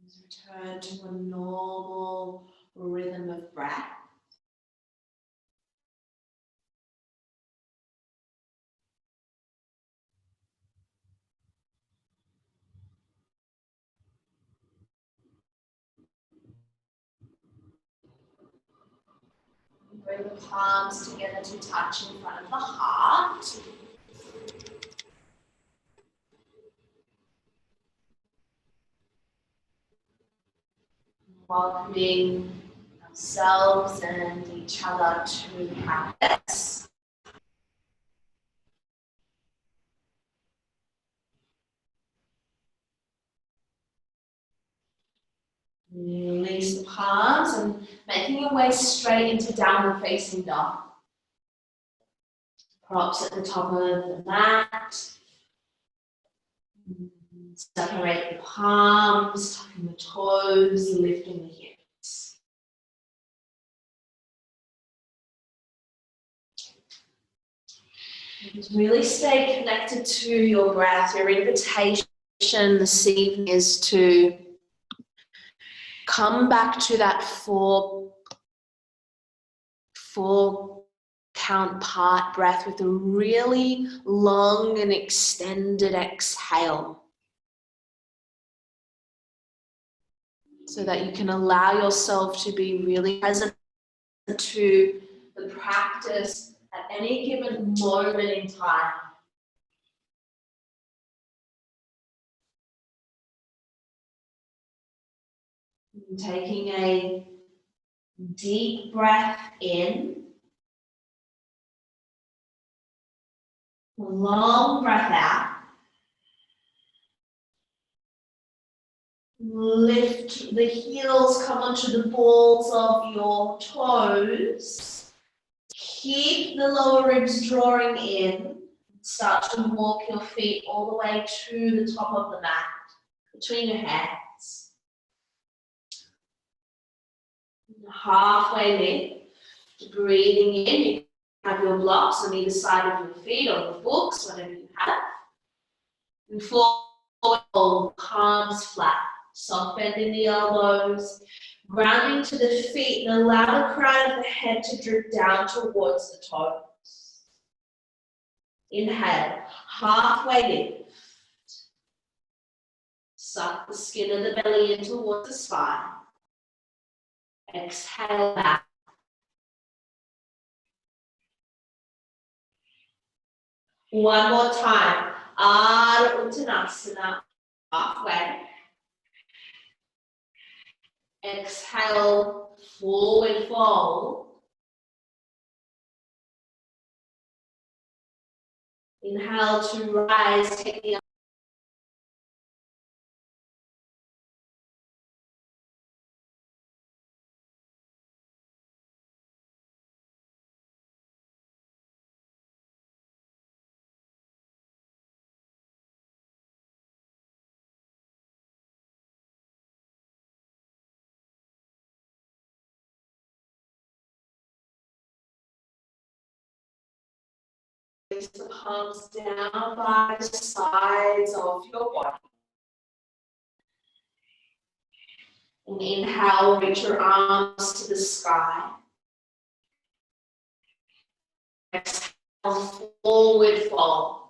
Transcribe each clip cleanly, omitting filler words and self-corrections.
Return to a normal rhythm of breath. Bring the palms together to touch in front of the heart. Welcoming ourselves and each other to practice. Release the palms and making your way straight into downward facing dog. Props at the top of the mat. Separate the palms, tucking the toes, lifting the hips. And really stay connected to your breath. Your invitation this evening is to come back to that four count part breath with a really long and extended exhale, so that you can allow yourself to be really present to the practice at any given moment in time. Taking a deep breath in, a long breath out. Lift the heels, come onto the balls of your toes. Keep the lower ribs drawing in. Start to walk your feet all the way to the top of the mat, between your hands. Halfway lift, breathing in. You have your blocks on either side of your feet or your books, whatever you have. And forward, palms flat. Soft bend in the elbows, grounding to the feet, and allow the crown of the head to droop down towards the toes. Inhale, halfway lift. Suck the skin of the belly in towards the spine. Exhale back. One more time. Ardha Uttanasana, halfway. Exhale, forward fold. Inhale to rise, take the the palms down by the sides of your body. And inhale, reach your arms to the sky. Exhale, forward fold.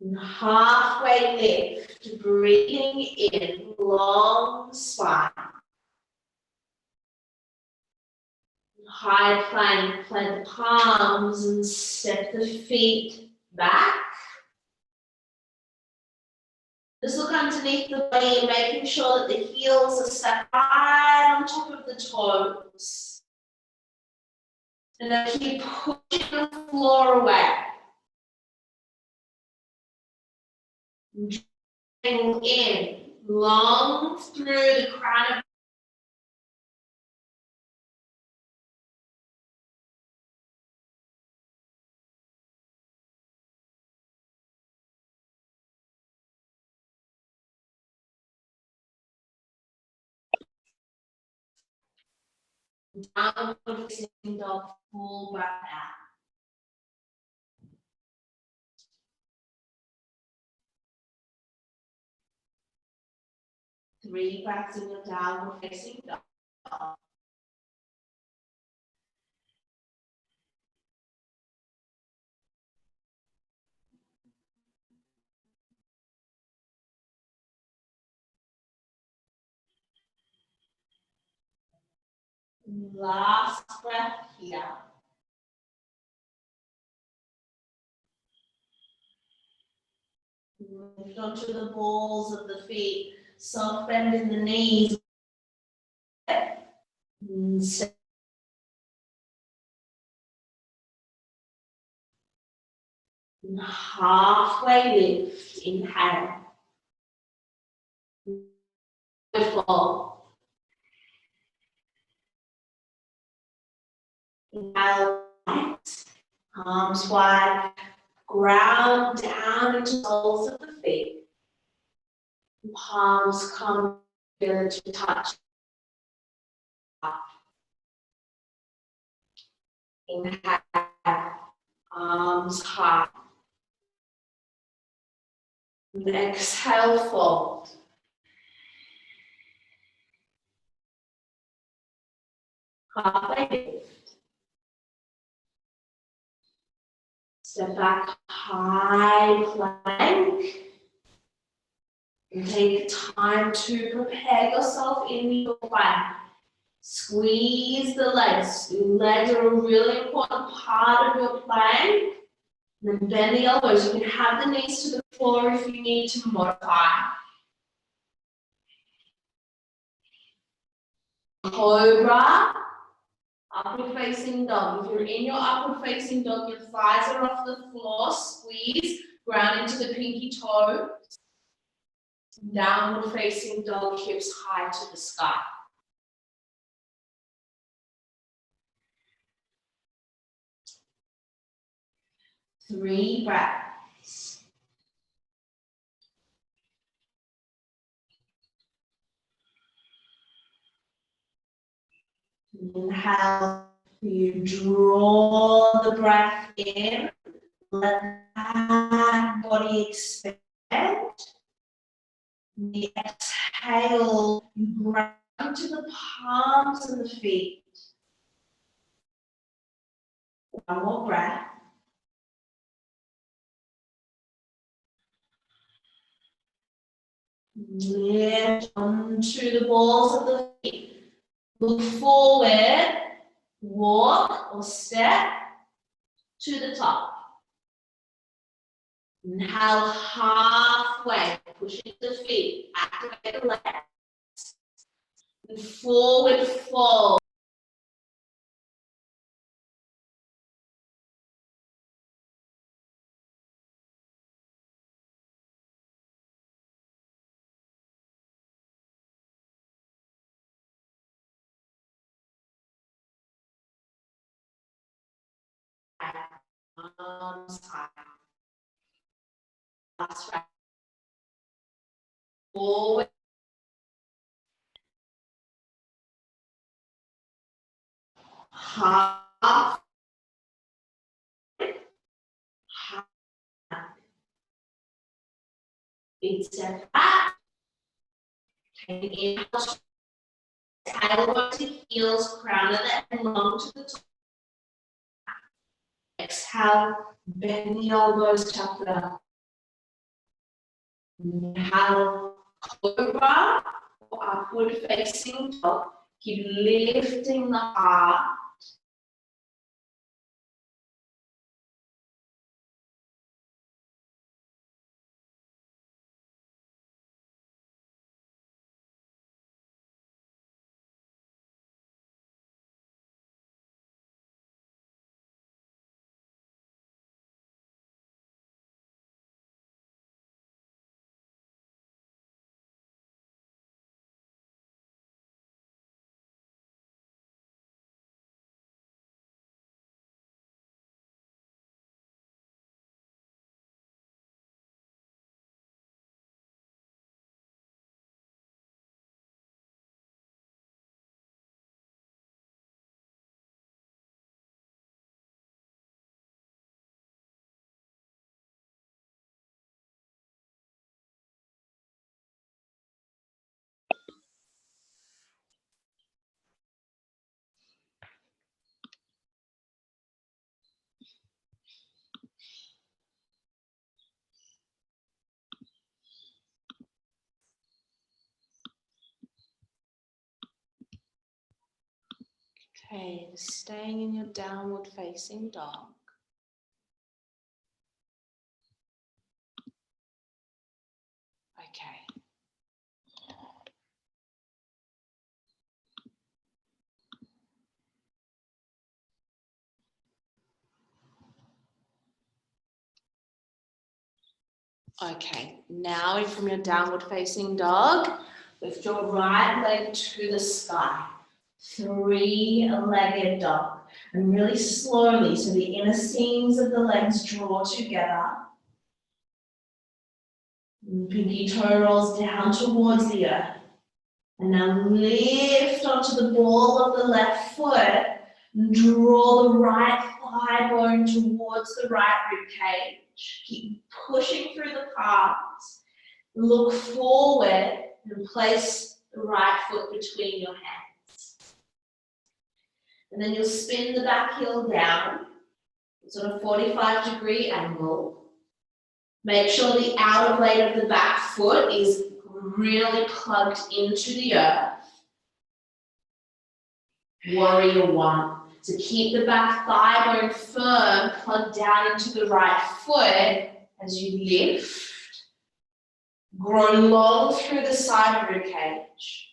And halfway lift, breathing in, long spine. High plank, plant the palms and step the feet back. Just look underneath the body, making sure that the heels are set right on top of the toes. And then keep pushing the floor away. Dragging in, long through the crown of downward facing dog, full breath out. 3 breaths in your downward facing dog. Last breath here. Lift onto the balls of the feet. Soft bend in the knees. Halfway lift. Inhale. Beautiful. Inhale. Arms wide. Ground down into the soles of the feet. Palms come together to touch. Inhale. Arms high. And exhale, fold. Halfway lift. Step back, high plank. And take time to prepare yourself in your plank. Squeeze the legs. Your legs are a really important part of your plank. And then bend the elbows. You can have the knees to the floor if you need to modify. Cobra, upward facing dog. If you're in your upward facing dog, your thighs are off the floor. Squeeze, ground into the pinky toe. Downward facing dog, hips high to the sky. Three breaths. Inhale, you draw the breath in, let that body expand. The exhale, you ground to the palms of the feet. One more breath. Lift onto the balls of the feet. Look forward, walk or step to the top. Inhale halfway, pushing the feet, activate the legs. And forward fold. Arms high. Last breath. Forward. Half. Half. Big step back. Taking inhale. Tailbone to heels, crown of the head long to the top. Exhale, bend the elbows, tuck it up. Inhale, cobra, upward facing dog. Keep lifting the heart. Okay, staying in your downward facing dog. Okay. Okay, now from your downward facing dog, lift your right leg to the sky. Three-legged dog. And really slowly, so the inner seams of the legs draw together. Pinky toe rolls down towards the earth. And now lift onto the ball of the left foot. And draw the right thigh bone towards the right rib cage. Keep pushing through the calves. Look forward and place the right foot between your hands. And then you'll spin the back heel down. It's on a 45-degree angle. Make sure the outer blade of the back foot is really plugged into the earth. Warrior one. So keep the back thigh bone firm, plug down into the right foot as you lift. Grow long through the side rib cage.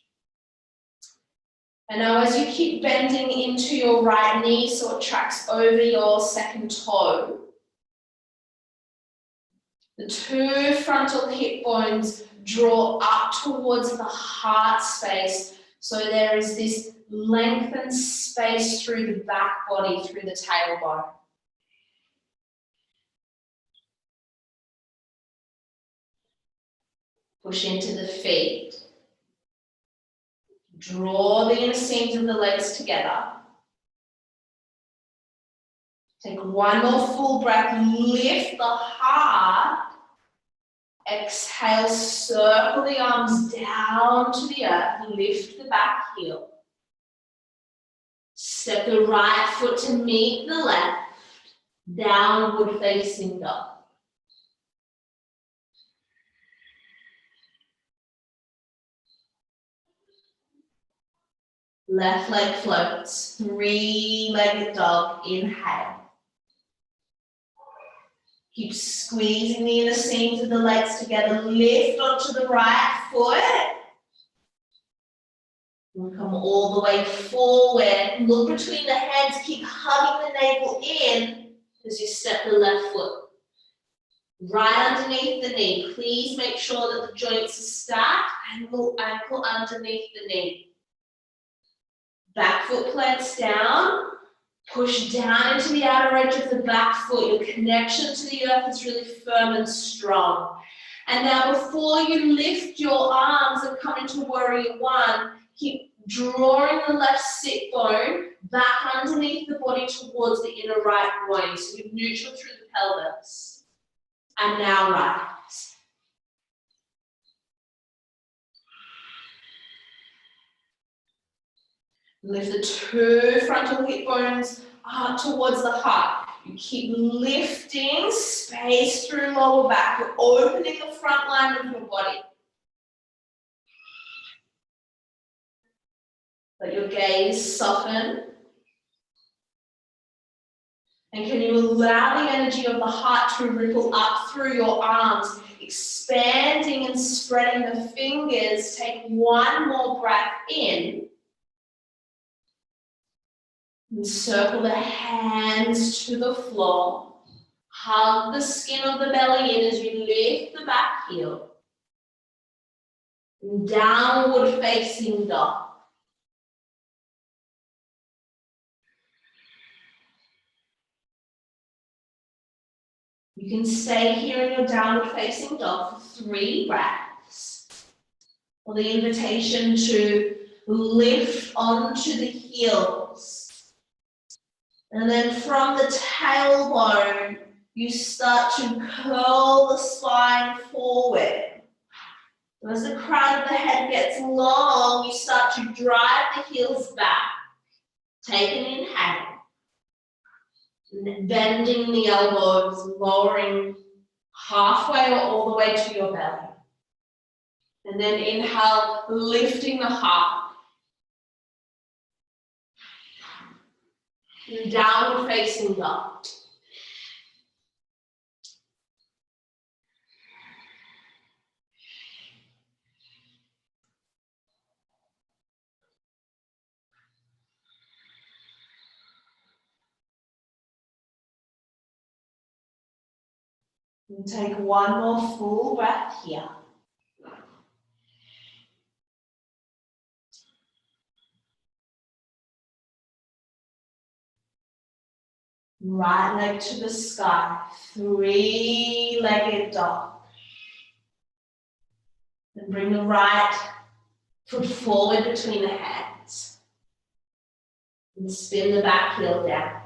And now as you keep bending into your right knee so it tracks over your second toe, the two frontal hip bones draw up towards the heart space, so there is this lengthened space through the back body, through the tailbone. Push into the feet. Draw the inner seams of the legs together. Take one more full breath, lift the heart. Exhale, circle the arms down to the earth, lift the back heel. Step the right foot to meet the left, downward facing dog. Left leg floats, three-legged dog, inhale. Keep squeezing the inner seams of the legs together, lift onto the right foot. And come all the way forward, look between the hands, keep hugging the navel in as you step the left foot. Right underneath the knee, please make sure that the joints are stacked and the ankle underneath the knee. Back foot plants down, push down into the outer edge of the back foot. Your connection to the earth is really firm and strong. And now before you lift your arms and come into warrior one, keep drawing the left sit bone back underneath the body towards the inner right groin. So you're neutral through the pelvis. And now rise. Lift the two frontal hip bones up towards the heart. You keep lifting, space through lower back. You're opening the front line of your body. Let your gaze soften. And can you allow the energy of the heart to ripple up through your arms, expanding and spreading the fingers. Take one more breath in. And circle the hands to the floor. Hug the skin of the belly in as you lift the back heel. And downward facing dog. You can stay here in your downward facing dog for 3 breaths. Or the invitation to lift onto the heels. And then from the tailbone, you start to curl the spine forward. So as the crown of the head gets long, you start to drive the heels back. Take an inhale. Bending the elbows, lowering halfway or all the way to your belly. And then inhale, lifting the heart. And downward facing dog. And take one more full breath here. Right leg to the sky, three-legged dog. And bring the right foot forward between the hands. And spin the back heel down.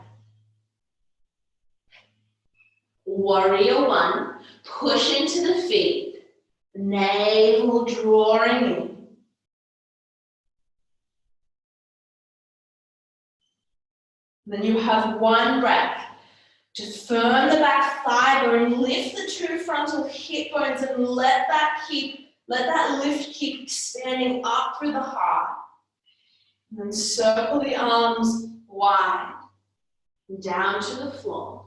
Warrior one, push into the feet, navel drawing in. Then you have one breath. Just firm the back thigh bone, lift the two frontal hip bones and let that lift keep expanding up through the heart. And then circle the arms wide, down to the floor.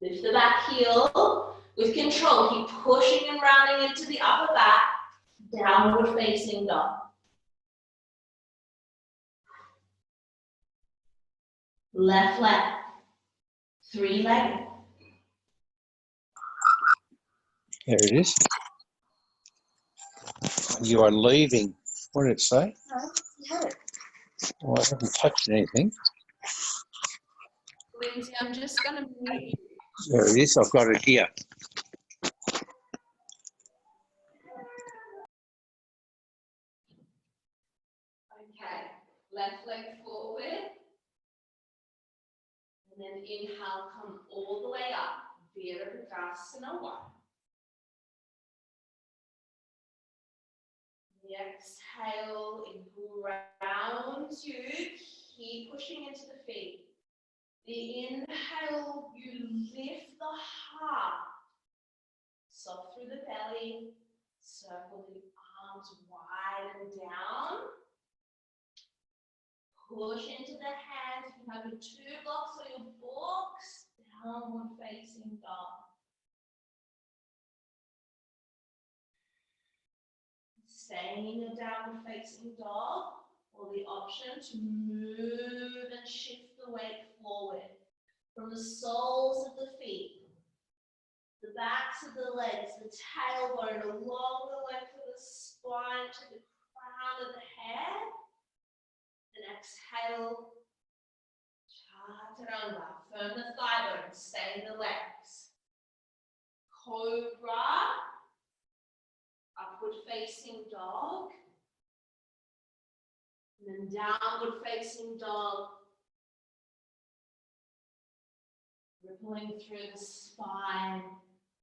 Lift the back heel with control. Keep pushing and rounding into the upper back, downward facing dog. Left leg, three-legged. There it is. You are leaving. What did it say? No, you have it. Well, I haven't touched anything. Lindsay, I'm just going to mute you. There it is. I've got it here. Okay, left leg forward. And then inhale, come all the way up. Virabhadrasana 1. The exhale, it grounds you. Keep pushing into the feet. The inhale, you lift the heart. Soft through the belly. Circle the arms wide and down. Push into the hands. You have your two blocks or your books. Downward facing dog. Staying in your downward facing dog, or the option to move and shift the weight forward from the soles of the feet, the backs of the legs, the tailbone along the length of the spine to the crown of the head. And exhale, chaturanga. Firm the thigh bone, stay in the legs. Cobra. Upward facing dog. And then downward facing dog. Rippling through the spine,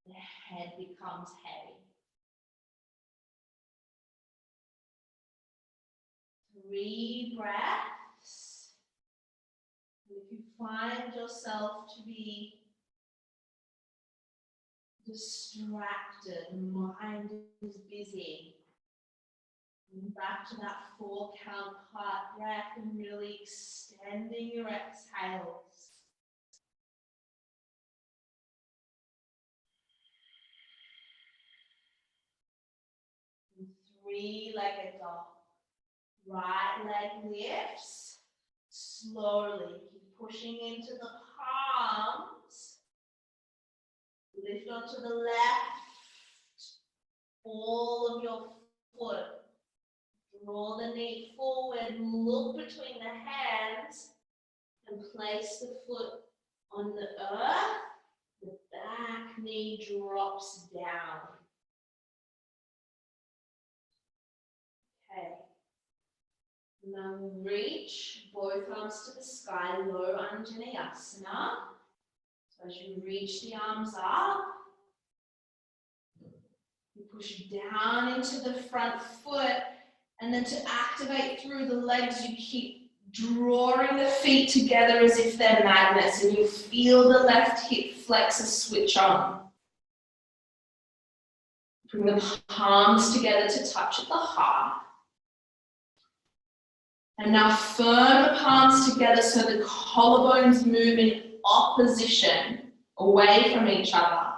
the head becomes heavy. 3 breaths. And if you find yourself to be distracted, mind is busy, and back to that 4-count part breath and really extending your exhales. And 3-legged dog. Right leg lifts slowly. Keep pushing into the palms. Lift onto the left, ball of your foot. Draw the knee forward, look between the hands, and place the foot on the earth. The back knee drops down. Okay. Now reach both arms to the sky, low Anjaneyasana. So as you reach the arms up, you push down into the front foot, and then to activate through the legs, you keep drawing the feet together as if they're magnets, and you feel the left hip flexor switch on. Bring the palms together to touch at the heart. And now firm the palms together so the collarbones move in opposition away from each other.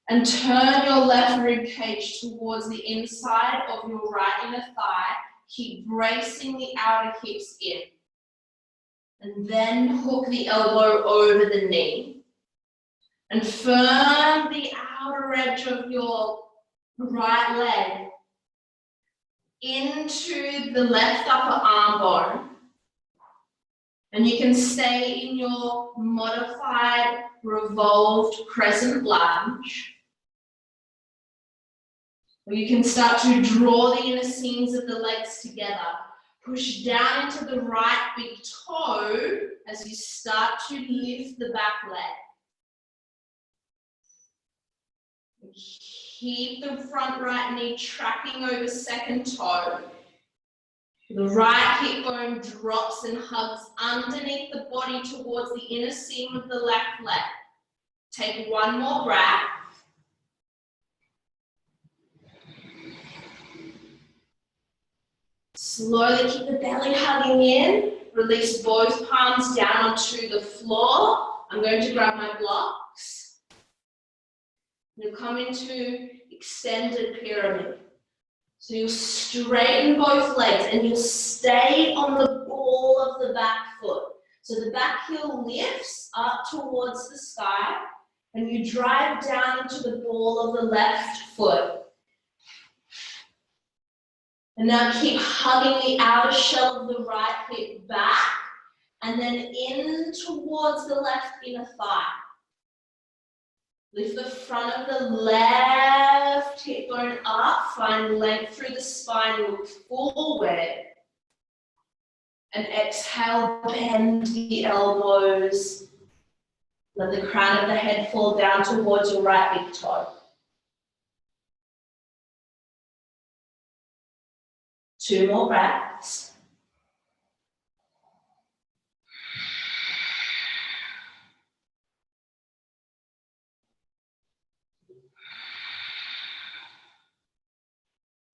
And turn your left rib cage towards the inside of your right inner thigh. Keep bracing the outer hips in. And then hook the elbow over the knee. And firm the outer edge of your right leg into the left upper arm bone. And you can stay in your modified revolved crescent lunge. Or you can start to draw the inner seams of the legs together. Push down into the right big toe as you start to lift the back leg. Keep the front right knee tracking over second toe. The right hip bone drops and hugs underneath the body towards the inner seam of the left leg. Take one more breath. Slowly keep the belly hugging in. Release both palms down onto the floor. I'm going to grab my blocks. You'll come into extended pyramid. So you'll straighten both legs and you'll stay on the ball of the back foot. So the back heel lifts up towards the sky and you drive down into the ball of the left foot. And now keep hugging the outer shell of the right hip back and then in towards the left inner thigh. Lift the front of the left hip bone up, find length through the spine, look forward. And exhale, bend the elbows. Let the crown of the head fall down towards your right big toe. Two more breaths.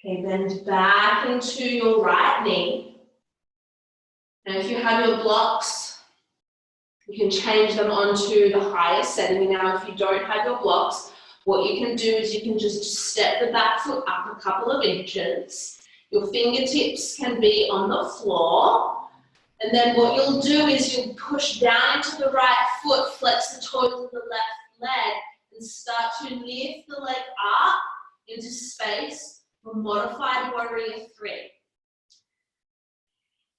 Okay, bend back into your right knee. And if you have your blocks, you can change them onto the highest setting. Now, if you don't have your blocks, what you can do is you can just step the back foot up a couple of inches. Your fingertips can be on the floor. And then what you'll do is you'll push down into the right foot, flex the toes of the left leg, and start to lift the leg up into space for modified warrior 3.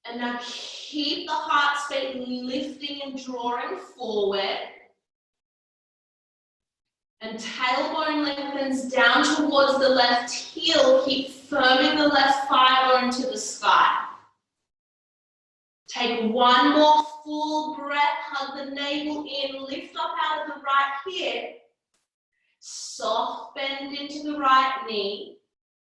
And now keep the heart space lifting and drawing forward. And tailbone lengthens down towards the left heel. Keep firming the left thigh bone to the sky. Take one more full breath. Hug the navel in. Lift up out of the right hip. Soft bend into the right knee.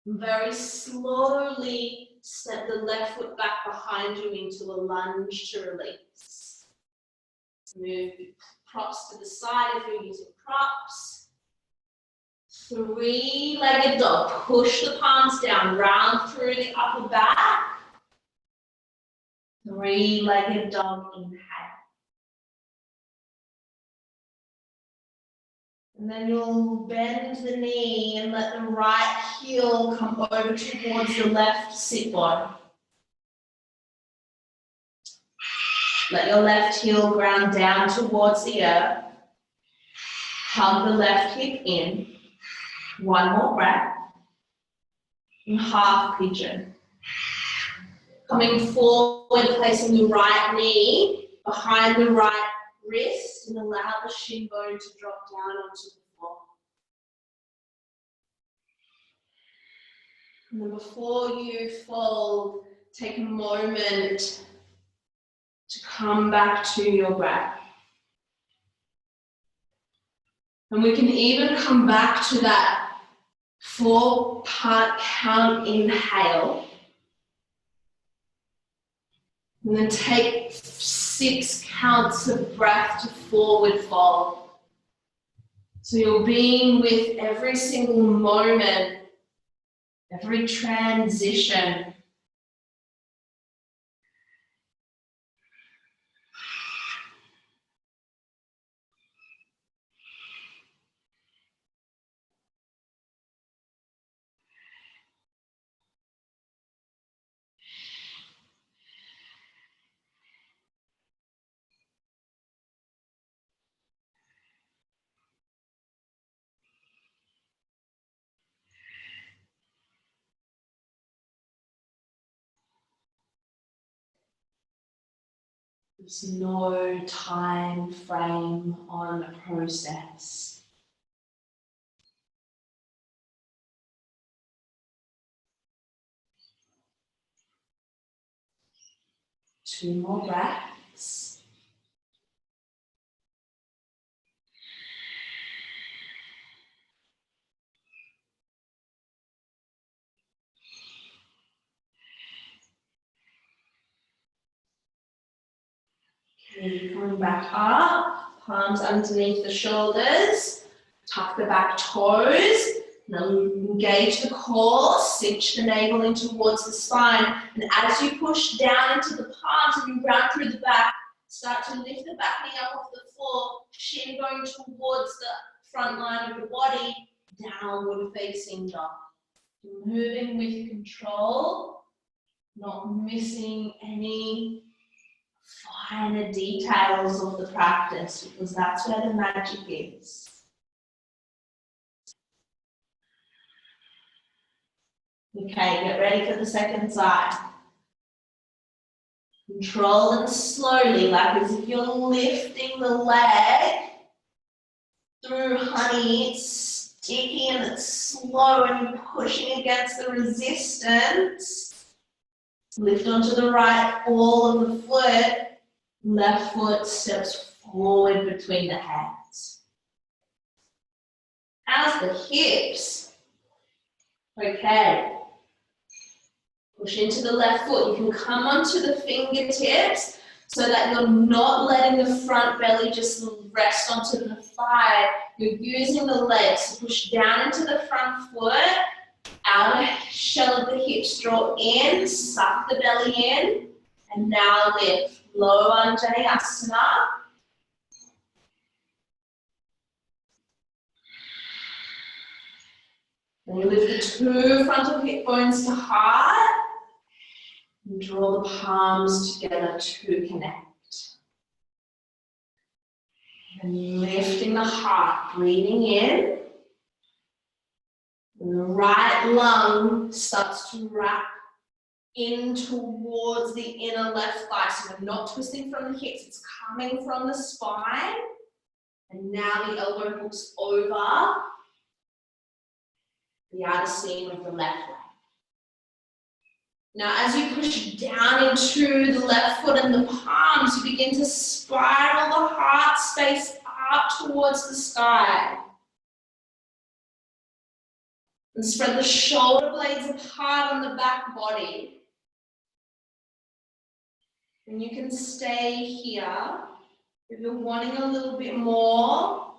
Very slowly step the left foot back behind you into a lunge to release. Move props to the side if you're using props. Three-legged dog. Push the palms down, round through the upper back. Three-legged dog, inhale. And then you'll bend the knee and let the right heel come over towards the left sit bone. Let your left heel ground down towards the earth. Hug the left hip in. One more breath. And half pigeon. Coming forward, placing the right knee behind the right wrist and allow the shin bone to drop down onto the floor. And then before you fold, take a moment to come back to your breath. And we can even come back to that 4-part count inhale. And then take 6 counts of breath to forward fold. So you're being with every single moment, every transition. There's no time frame on the process. Two more breaths. Okay, coming back up, palms underneath the shoulders, tuck the back toes, now engage the core, cinch the navel in towards the spine, and as you push down into the palms and you round through the back, start to lift the back knee up off the floor, shin going towards the front line of the body, downward facing dog. Moving with control, not missing any finer details of the practice, because that's where the magic is. Okay, get ready for the second side. Control and slowly, like as if you're lifting the leg through honey. It's sticky and it's slow and you're pushing against the resistance. Lift onto the right ball of the foot. Left foot steps forward between the hands. How's the hips? Okay. Push into the left foot. You can come onto the fingertips so that you're not letting the front belly just rest onto the thigh. You're using the legs to push down into the front foot, outer shell of the hips, draw in, suck the belly in, and now lift. Low Anjaneyasana. Then you lift the two frontal hip bones to heart. And draw the palms together to connect. And lifting the heart, breathing in. And the right lung starts to wrap in towards the inner left thigh. So we're not twisting from the hips, it's coming from the spine. And now the elbow hooks over the outer seam of the left leg. Now as you push down into the left foot and the palms, you begin to spiral the heart space up towards the sky. And spread the shoulder blades apart on the back body. And you can stay here. If you're wanting a little bit more,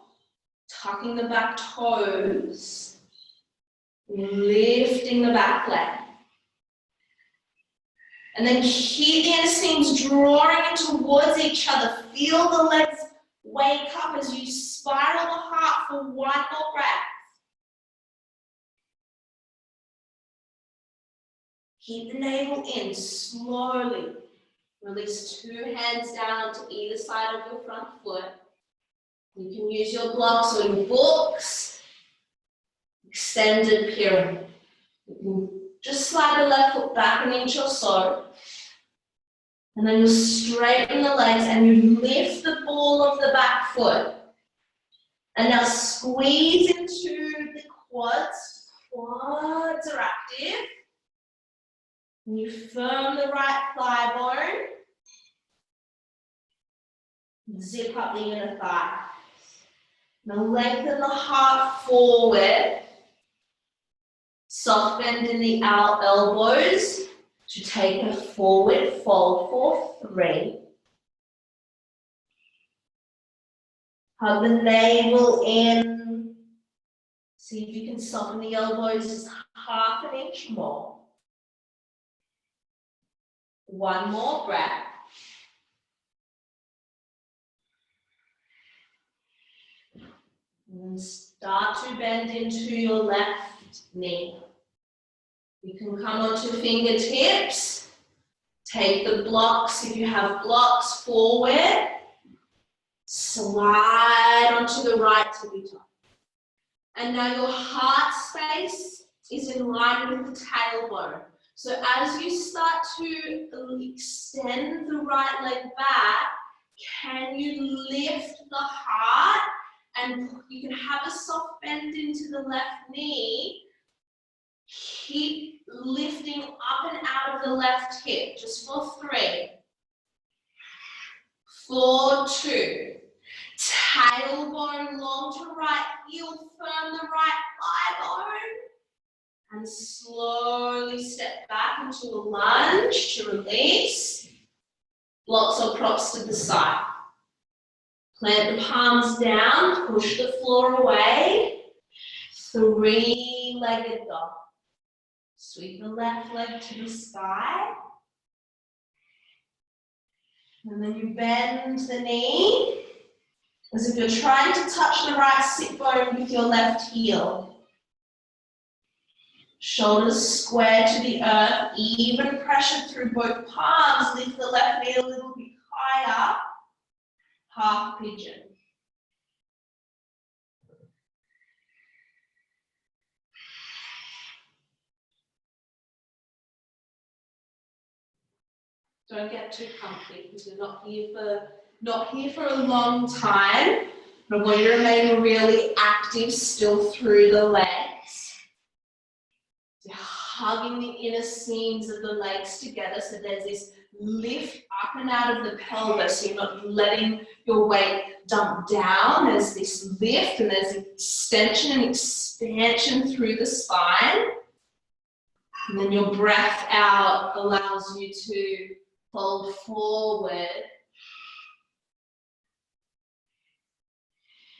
tucking the back toes, lifting the back leg. And then keep the inner seams drawing in towards each other. Feel the legs wake up as you spiral the heart for one more breath. Keep the navel in slowly. Release two hands down onto either side of your front foot. You can use your blocks or your books. Extended pyramid. You can just slide the left foot back an inch or so. And then you straighten the legs and you lift the ball of the back foot. And now squeeze into the quads. Quads are active. And you firm the right thigh bone. Zip up the inner thigh. Now lengthen the heart forward. Soft bend in the elbows to take a forward fold for 3. Hug the navel in. See if you can soften the elbows just half an inch more. One more breath. And start to bend into your left knee. You can come onto fingertips. Take the blocks, if you have blocks, forward. Slide onto the right tippy toe. And now your heart space is in line with the tailbone. So as you start to extend the right leg back, can you lift the heart, and you can have a soft bend into the left knee. Keep lifting up and out of the left hip, just for 3, 4, 2. Tailbone long to right, heel firm the right thigh bone. And slowly step back into a lunge to release. Blocks or props to the side. Plant the palms down, push the floor away. 3-legged dog. Sweep the left leg to the sky. And then you bend the knee as if you're trying to touch the right sit bone with your left heel. Shoulders square to the earth, even pressure through both palms. Lift the left knee a little bit higher. Half pigeon. Don't get too comfy because you're not here for a long time. But I want you to remain really active still through the legs. You're hugging the inner seams of the legs together, so there's this lift up and out of the pelvis. So you're not letting your weight dump down. There's this lift and there's extension and expansion through the spine. And then your breath out allows you to fold forward.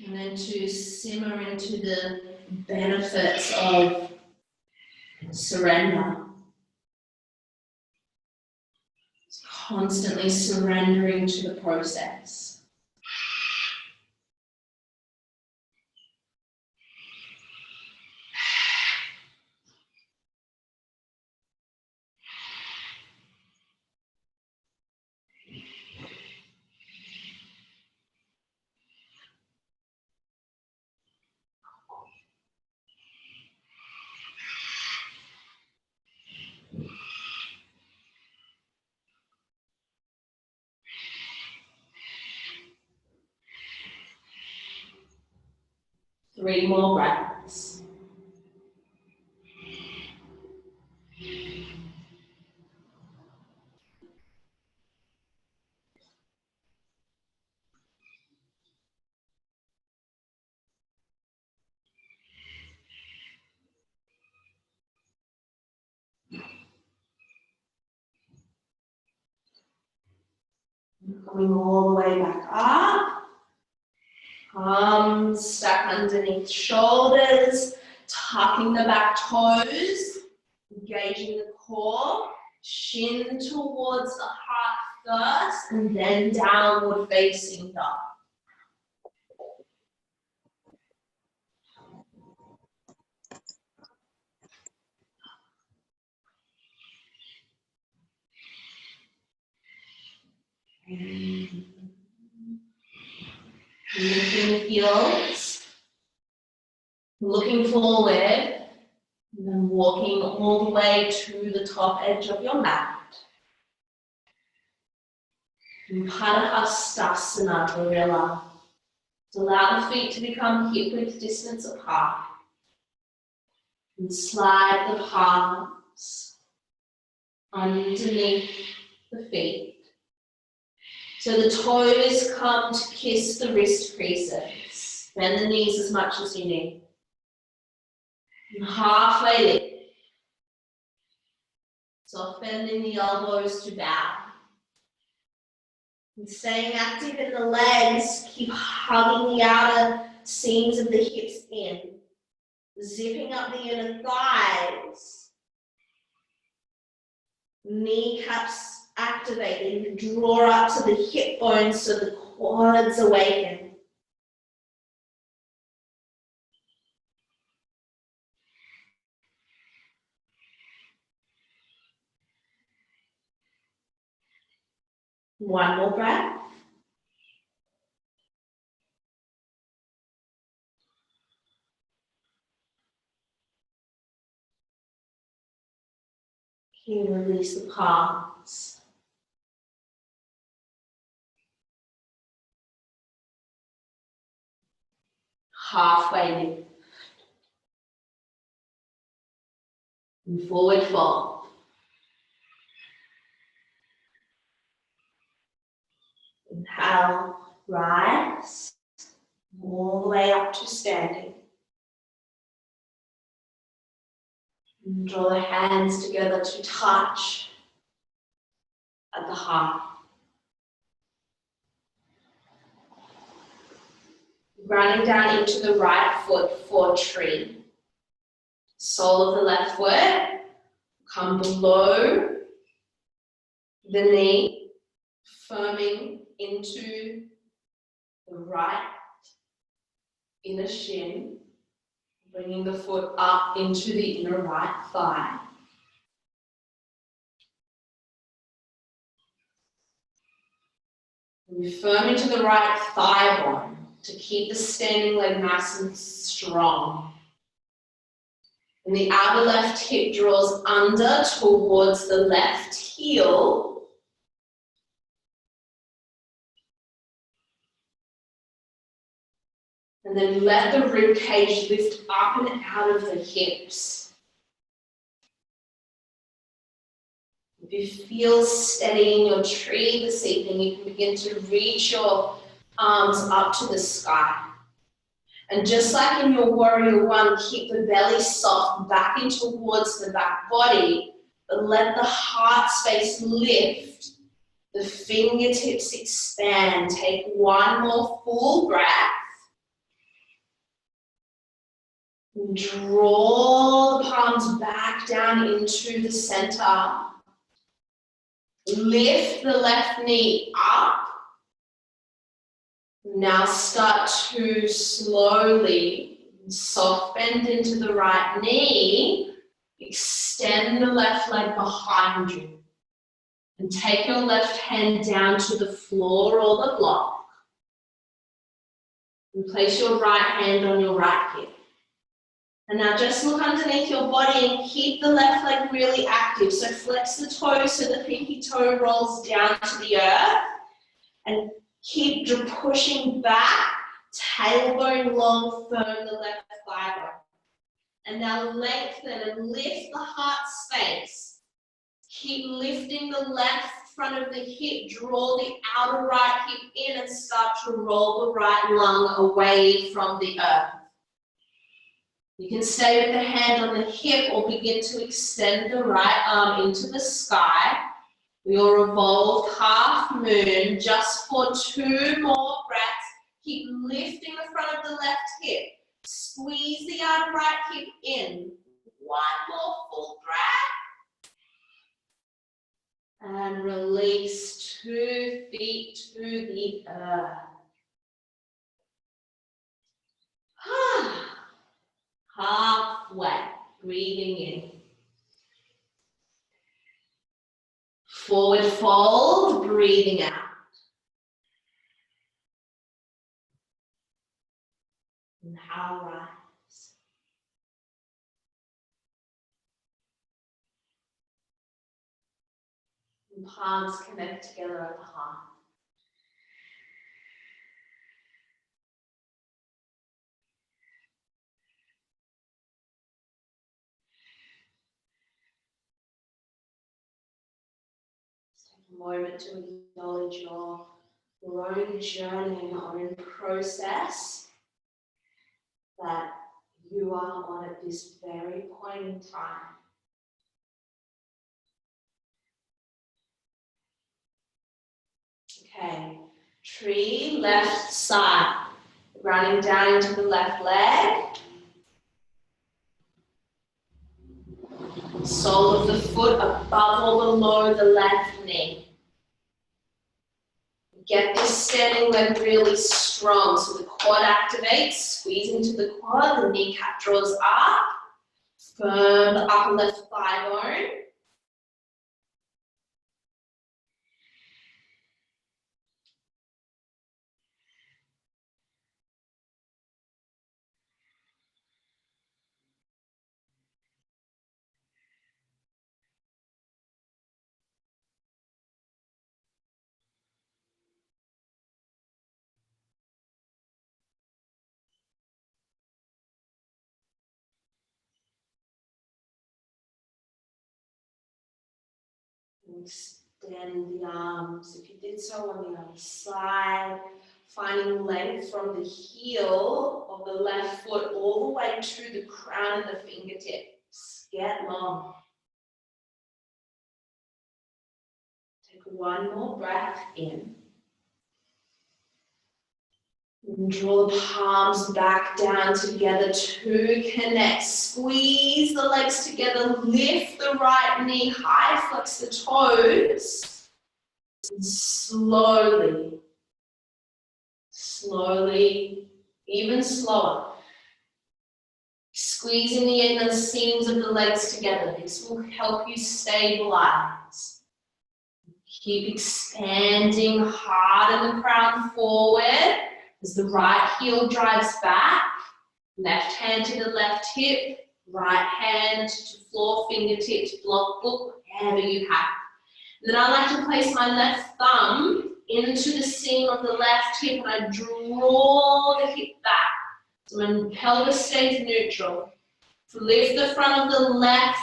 And then to simmer into the benefits of surrender. Constantly surrendering to the process. Three more breaths. Coming all the way back up. Arms stuck underneath shoulders, tucking the back toes, engaging the core, shin towards the heart first, and then downward facing dog. Lifting the heels, looking forward, and then walking all the way to the top edge of your mat. And Padahastasana, gorilla. Allow the feet to become hip-width distance apart. And slide the palms underneath the feet. So the toes come to kiss the wrist creases. Bend the knees as much as you need. And halfway lift. Soft bending the elbows to bow. And staying active in the legs, keep hugging the outer seams of the hips in. Zipping up the inner thighs. Kneecaps activated. Draw up to the hip bones so the quads awaken. One more breath. You release the palms. Halfway lift. And forward fold. Inhale, rise. All the way up to standing. And draw the hands together to touch at the heart. Running down into the right foot for tree. Sole of the left foot, come below the knee, firming into the right inner shin, bringing the foot up into the inner right thigh. And you firm into the right thigh bone to keep the standing leg nice and strong. And the outer left hip draws under towards the left heel. And then let the rib cage lift up and out of the hips. If you feel steady in your tree this evening, you can begin to reach your arms up to the sky. And just like in your warrior one, keep the belly soft back in towards the back body, but let the heart space lift, the fingertips expand. Take one more full breath. Draw the palms back down into the center. Lift the left knee up. Now start to slowly soft bend into the right knee. Extend the left leg behind you. And take your left hand down to the floor or the block. And place your right hand on your right hip. And now just look underneath your body and keep the left leg really active. So flex the toes so the pinky toe rolls down to the earth. And keep pushing back, tailbone long, firm the left thigh bone. And now lengthen and lift the heart space. Keep lifting the left front of the hip, draw the outer right hip in and start to roll the right lung away from the earth. You can stay with the hand on the hip or begin to extend the right arm into the sky. Your revolved half moon just for 2 more breaths. Keep lifting the front of the left hip. Squeeze the outer right hip in. 1 more full breath. And release 2 feet to the earth. Halfway, breathing in. Forward fold, breathing out. Inhale, rise. And palms connect together at the heart. A moment to acknowledge your own journey and your own process that you are on at this very point in time. Okay, tree left side, running down into the left leg. Sole of the foot above or below the left knee. Get this standing leg really strong. So the quad activates, squeeze into the quad, the kneecap draws up. Firm the upper left thigh bone. Extend the arms. If you did so on the other side, finding length from the heel of the left foot all the way to the crown of the fingertips. Get long. Take one more breath in. And draw the palms back down together to connect. Squeeze the legs together. Lift the right knee high. Flex the toes. And slowly, even slower. Squeezing the inner seams of the legs together. This will help you stabilize. Keep expanding hard in the crown forward. As the right heel drives back, left hand to the left hip, right hand to floor, fingertips, block book, whatever you have. Then I like to place my left thumb into the seam of the left hip and I draw the hip back. So my pelvis stays neutral. Lift the front of the left,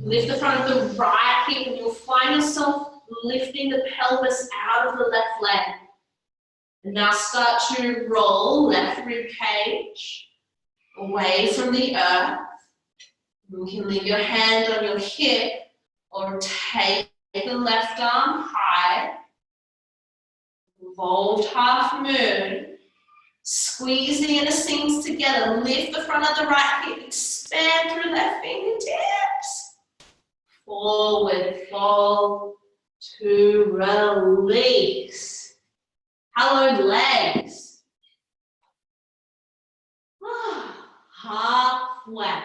lift the front of the right hip and you'll find yourself lifting the pelvis out of the left leg. And now start to roll left rib cage away from the earth. You can leave your hand on your hip or take the left arm high. Revolved half moon. Squeeze the inner seams together. Lift the front of the right hip. Expand through left fingertips. Forward fold to release. Hallowed legs. Halfway.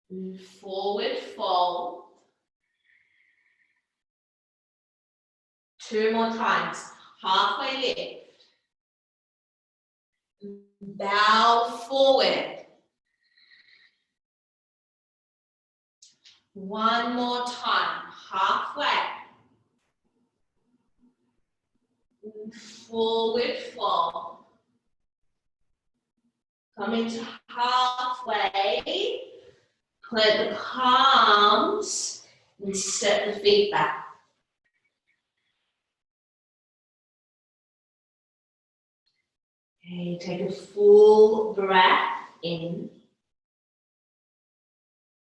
And forward fold. 2 more times. Halfway lift. Bow forward. 1 more time. Halfway. Forward fold. Coming to halfway. Plant the palms and step the feet back. Okay, take a full breath in.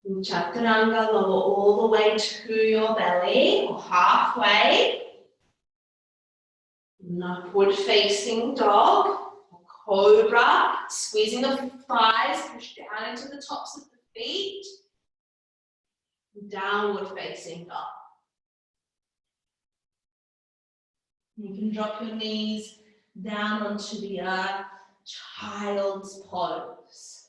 Chaturanga, lower all the way to your belly or halfway. An upward facing dog or cobra, squeezing the thighs, push down into the tops of the feet. Downward facing dog. You can drop your knees down onto the earth, child's pose.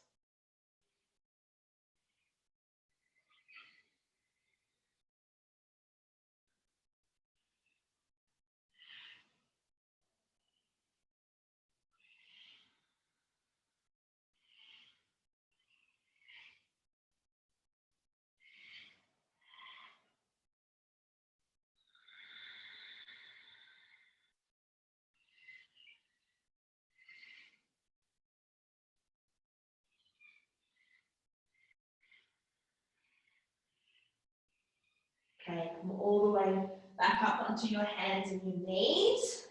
Okay, come all the way back up onto your hands and your knees.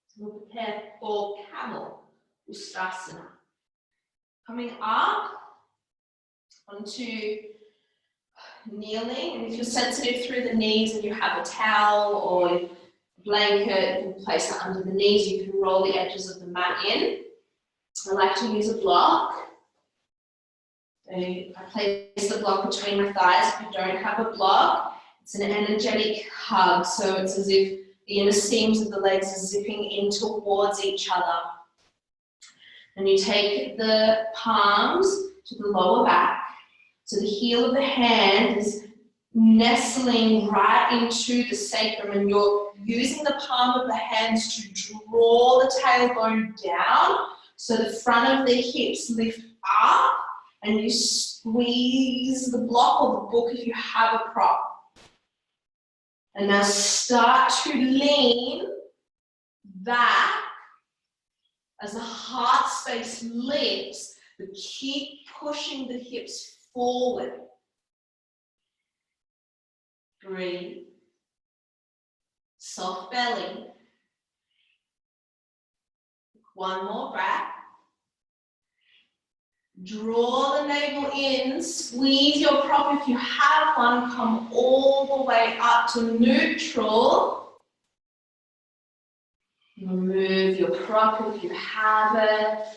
So we'll prepare for camel, Ustasana. Coming up onto kneeling, and if you're sensitive through the knees and you have a towel or a blanket, you can place it under the knees. You can roll the edges of the mat in. I like to use a block. So I place the block between my thighs. If you don't have a block, it's an energetic hug. So it's as if the inner seams of the legs are zipping in towards each other. And you take the palms to the lower back. So the heel of the hand is nestling right into the sacrum and you're using the palm of the hands to draw the tailbone down so the front of the hips lift up and you squeeze the block or the book if you have a prop. And now start to lean back as the heart space lifts, but keep pushing the hips forward. Breathe. Soft belly. One more breath. Draw the navel in, squeeze your prop if you have one, come all the way up to neutral. Remove your prop if you have it,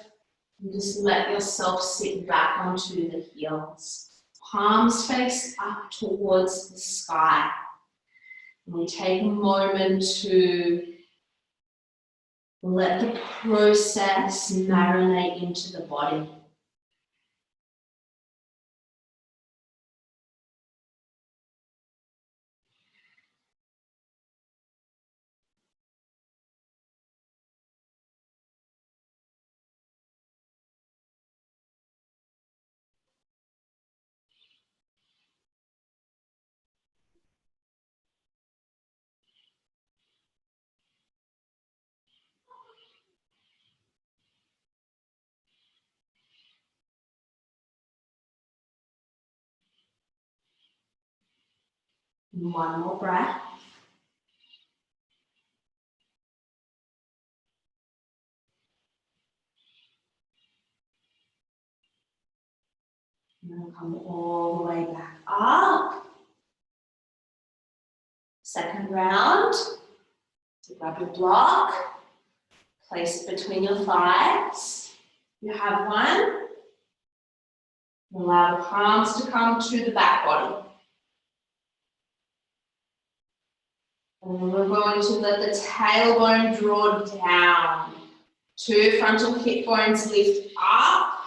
and just let yourself sit back onto the heels. Palms face up towards the sky. And we take a moment to let the process marinate into the body. And one more breath. And then come all the way back up. Second round. So grab your block, place it between your thighs. You have one. Allow the palms to come to the back body. And then we're going to let the tailbone draw down. Two frontal hip bones lift up,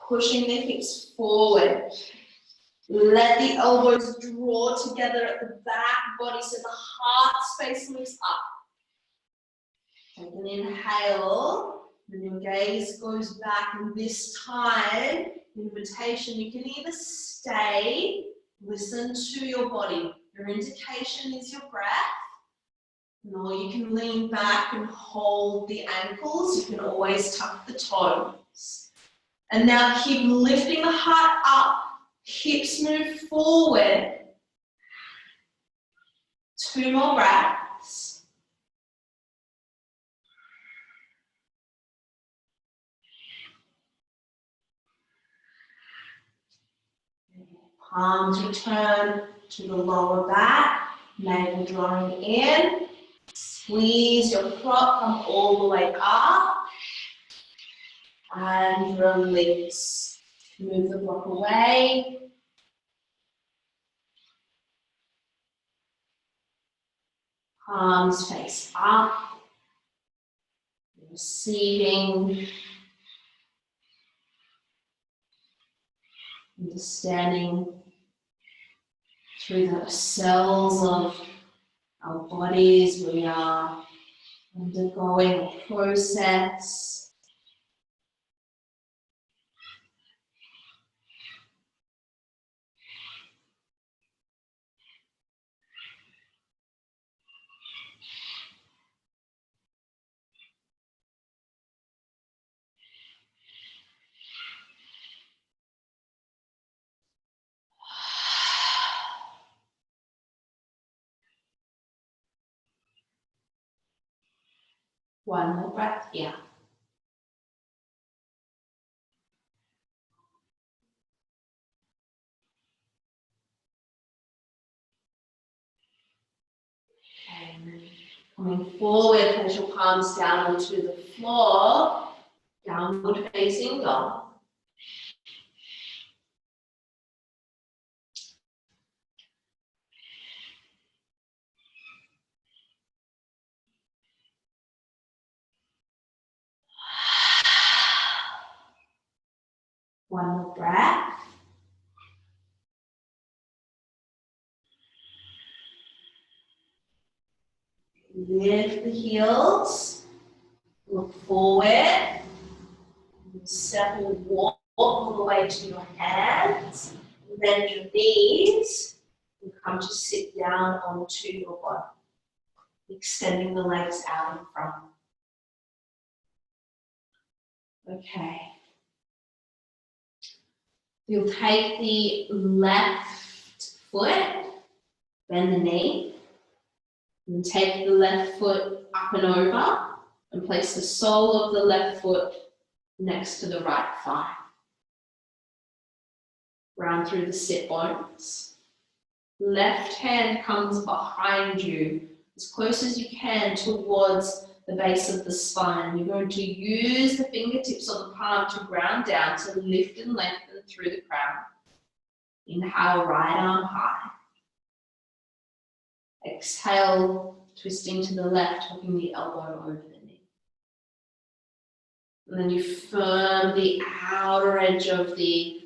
pushing the hips forward. Let the elbows draw together at the back body so the heart space moves up. Take an inhale, then your gaze goes back, and this time, invitation, you can either stay, listen to your body. Your indication is your breath, or you can lean back and hold the ankles. You can always tuck the toes. And now keep lifting the heart up, hips move forward. 2 more breaths. Palms return to the lower back, navel drawing in. Squeeze your prop, come all the way up. And release. Move the block away. Palms face up. Receiving. Understanding through the cells of our bodies, we are undergoing a process. One more breath here. And coming forward, place your palms down onto the floor, downward facing dog. One more breath. Lift the heels, look forward, step or walk all the way to your hands, bend your knees, and come to sit down onto your body, extending the legs out in front. Okay. You'll take the left foot Bend the knee. And take the left foot up and over and place the sole of the left foot next to the right thigh. Round through the sit bones. Left hand comes behind you as close as you can towards the base of the spine. You're going to use the fingertips or the palm to ground down to lift and lengthen through the crown. Inhale, right arm high. Exhale, twisting to the left, hooking the elbow over the knee. And then you firm the outer edge of the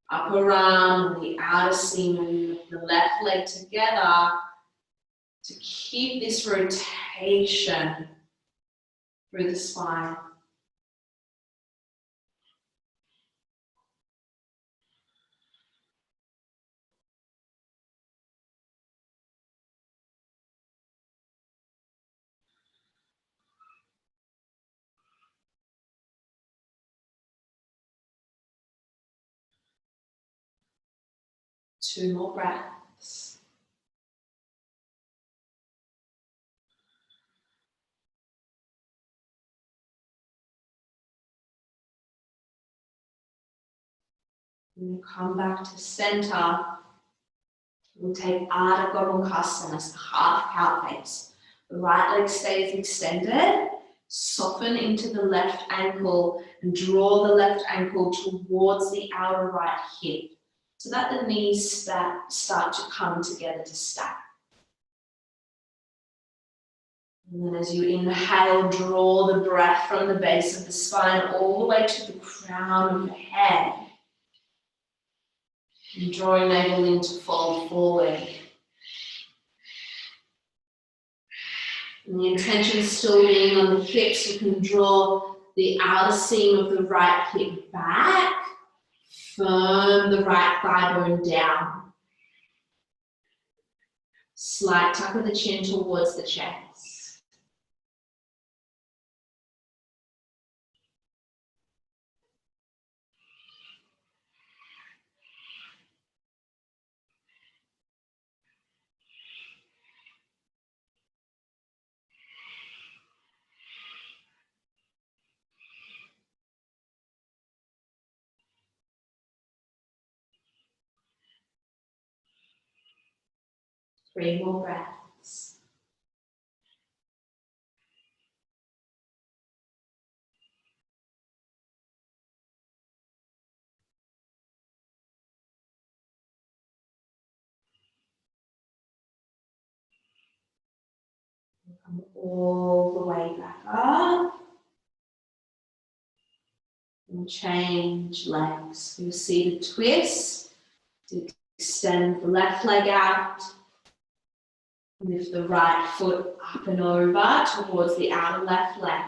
upper arm and the outer seam of the left leg together to keep this rotation through the spine. Two more breaths. And come back to center. We'll take Ardha Gomukhasana, the half cow face. The right leg stays extended. Soften into the left ankle and draw the left ankle towards the outer right hip so that the knees start to come together to stack. And then as you inhale, draw the breath from the base of the spine all the way to the crown of your head. And draw your navel in to fold forward. And the intention still being on the hips, you can draw the outer seam of the right hip back. Firm the right thigh bone down. Slight tuck of the chin towards the chest. Three more breaths. Come all the way back up. And change legs. You'll see the twist. Extend the left leg out. Lift the right foot up and over towards the outer left leg.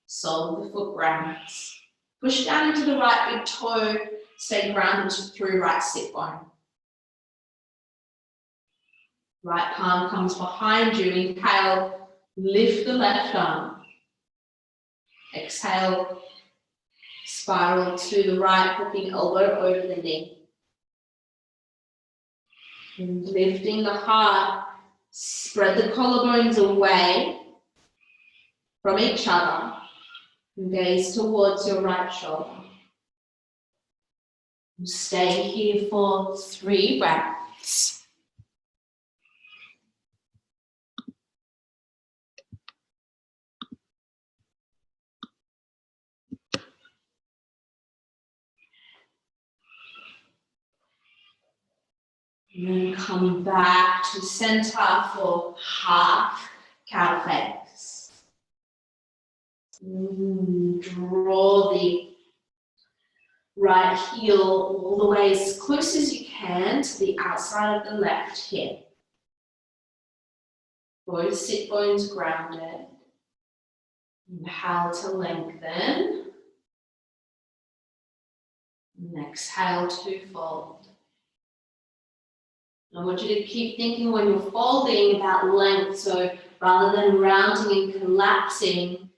Sole of the foot grounds. Push down into the right big toe. Stay grounded through right sit bone. Right palm comes behind you. Inhale, lift the left arm. Exhale, spiral to the right, hooking elbow over the knee. And lifting the heart, spread the collarbones away from each other. And gaze towards your right shoulder. And stay here for 3 breaths. And then come back to center for half cow face. Draw the right heel all the way as close as you can to the outside of the left hip. Both sit bones grounded. Inhale to lengthen. And exhale to fold. I want you to keep thinking when you're folding about length, so rather than rounding and collapsing,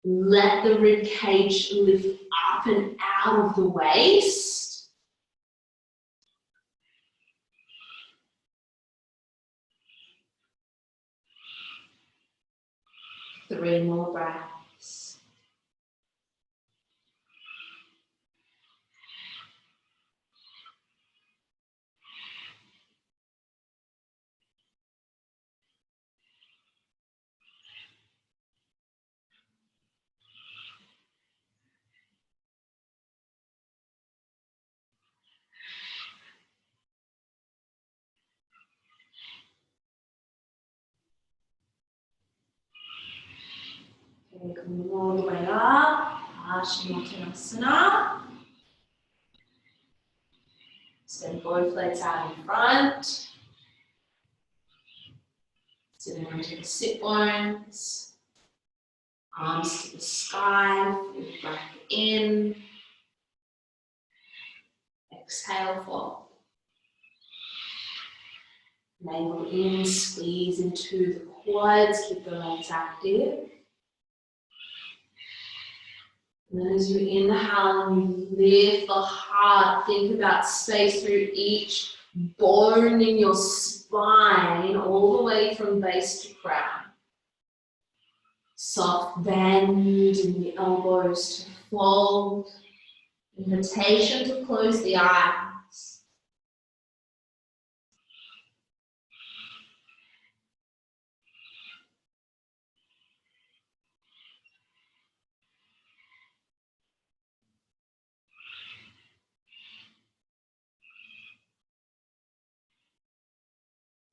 let the rib cage lift up and out of the waist. 3 more breaths. Okay, coming all the way up, Paschimottanasana. Extend both legs out in front. Sitting onto the sit bones. Arms to the sky. Full breath in. Exhale, fold. Navel in, squeeze into the quads, keep the legs active. And then as you inhale, you lift the heart. Think about space through each bone in your spine, all the way from base to crown. Soft bend in the elbows to fold. Invitation to close the eyes.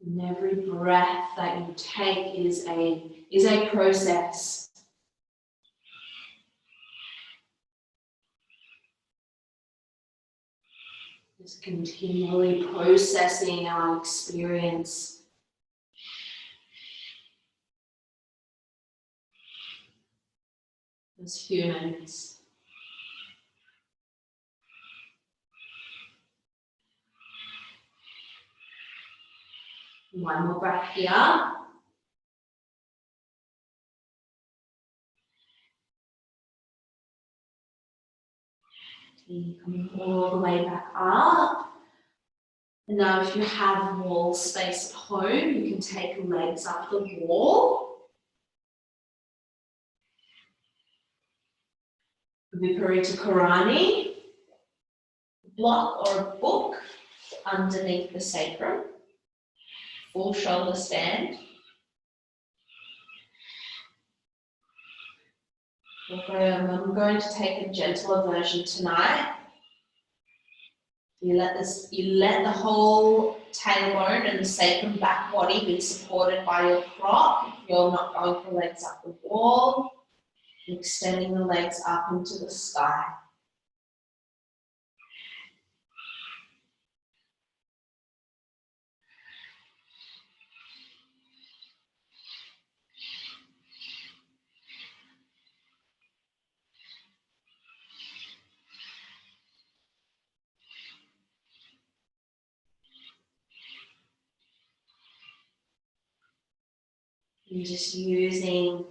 And every breath that you take is a process. Just continually processing our experience. As humans. One more breath here. Coming all the way back up. And now if you have wall space at home, you can take legs up the wall. Viparita Karani. Block or a book underneath the sacrum. Full shoulder stand. I'm going to take a gentler version tonight. You let the whole tailbone and the sacrum back body be supported by your prop. If you're not going for legs up the wall, extending the legs up into the sky. And just using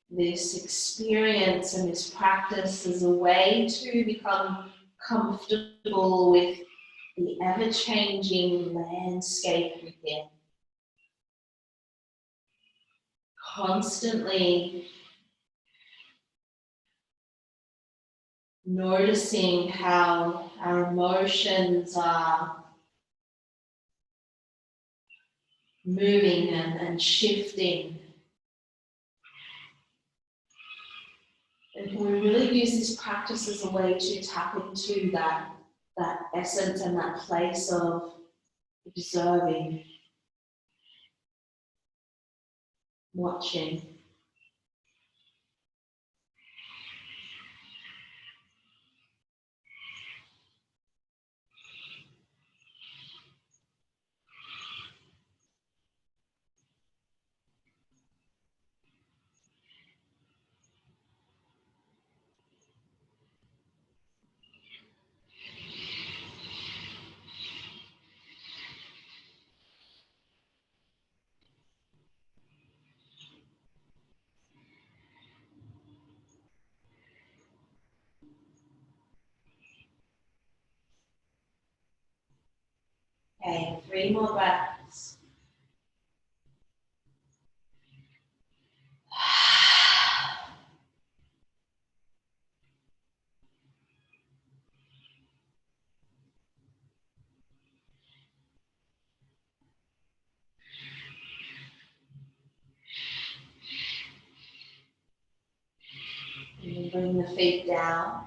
this experience and this practice as a way to become comfortable with the ever-changing landscape within. Constantly noticing how our emotions are moving and shifting. And can we really use this practice as a way to tap into that essence and that place of observing, watching. Okay, 3 more breaths. And bring the feet down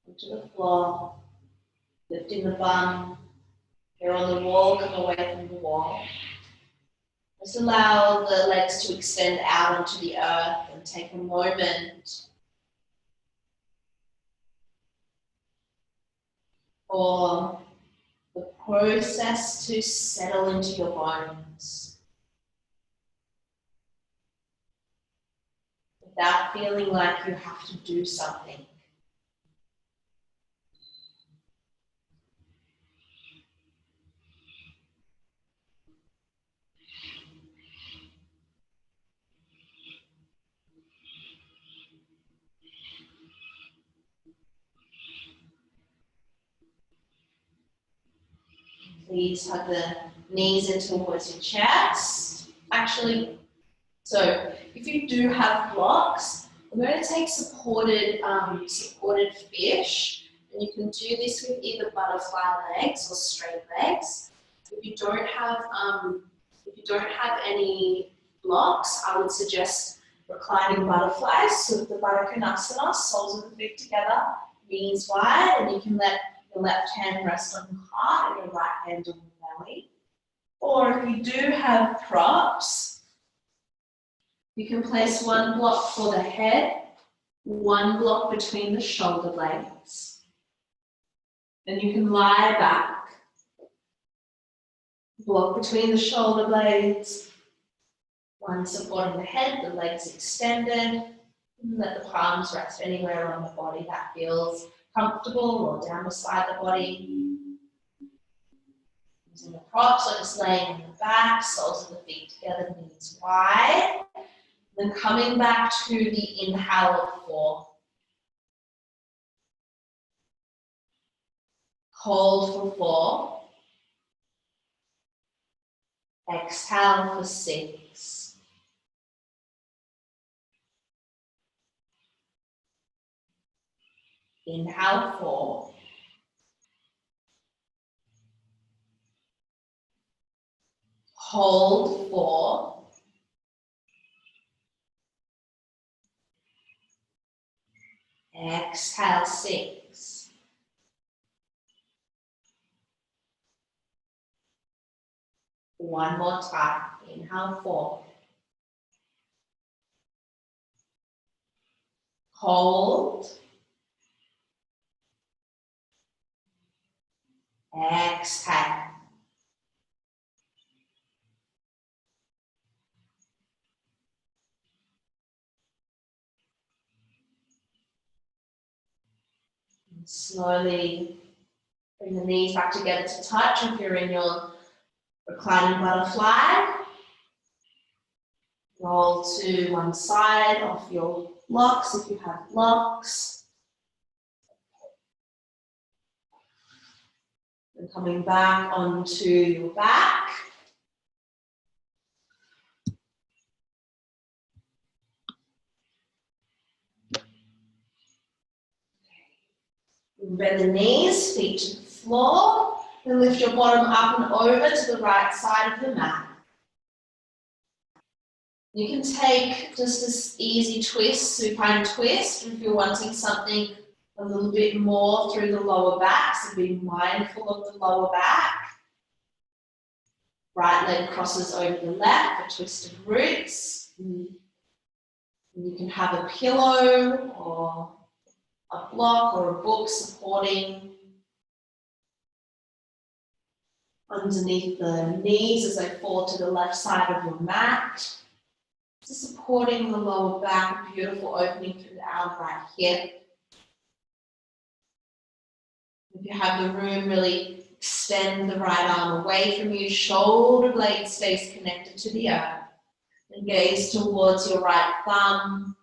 onto the floor, lifting the bum. Here on the wall, come away from the wall. Just allow the legs to extend out onto the earth and take a moment for the process to settle into your bones without feeling like you have to do something. Please hug the knees in towards your chest. Actually, so if you do have blocks, I'm going to take supported fish, and you can do this with either butterfly legs or straight legs. If you don't have any blocks, I would suggest reclining butterflies. So the Baddha Konasana, soles of the feet together, knees wide, and you can let your left hand rest on your heart and your right hand on your belly. Or if you do have props, you can place one block for the head, one block between the shoulder blades. Then you can lie back, block between the shoulder blades, one supporting the head, the legs extended. Let the palms rest anywhere on the body that feels comfortable or down beside the body. Using the props or just laying on the back, soles of the feet together, knees wide. Then coming back to the inhale of 4. Hold for 4. Exhale for 6. Inhale 4. Hold 4. Exhale 6. One more time. Inhale 4. Hold. Exhale. And slowly bring the knees back together to touch if you're in your reclining butterfly. Roll to one side of your blocks if you have blocks. And coming back onto your back. Bend the knees, feet to the floor, and lift your bottom up and over to the right side of the mat. You can take just this easy twist, supine twist, if you're wanting something a little bit more through the lower back, so be mindful of the lower back. Right leg crosses over the left for twisted roots. And you can have a pillow or a block or a book supporting underneath the knees as they fall to the left side of your mat. Just supporting the lower back, beautiful opening through the outer right hip. If you have the room, really extend the right arm away from you, shoulder blade stays connected to the earth. And gaze towards your right thumb.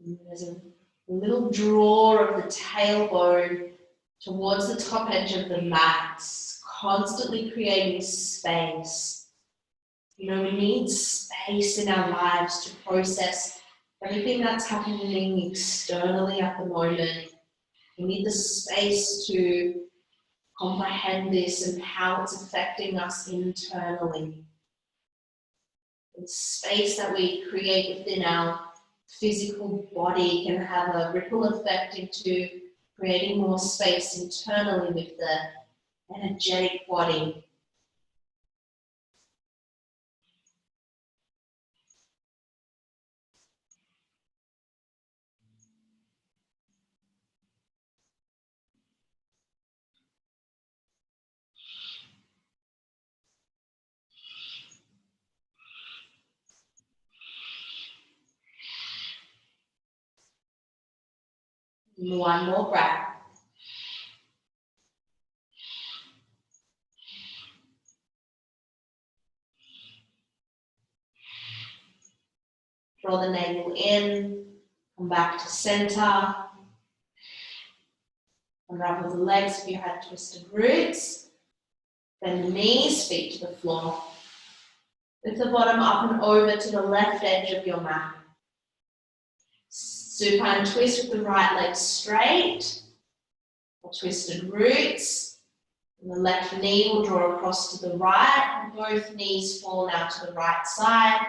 And there's a little draw of the tailbone towards the top edge of the mat, constantly creating space. You know, we need space in our lives to process Everything that's happening externally at the moment, we need the space to comprehend this and how it's affecting us internally. The space that we create within our physical body can have a ripple effect into creating more space internally with the energetic body. One more breath. Draw the navel in, come back to center. Unravel the legs if you had twisted roots. Bend the knees, feet to the floor. Lift the bottom up and over to the left edge of your mat. Supine twist with the right leg straight, or twisted roots. And the left knee will draw across to the right, and both knees fall now to the right side,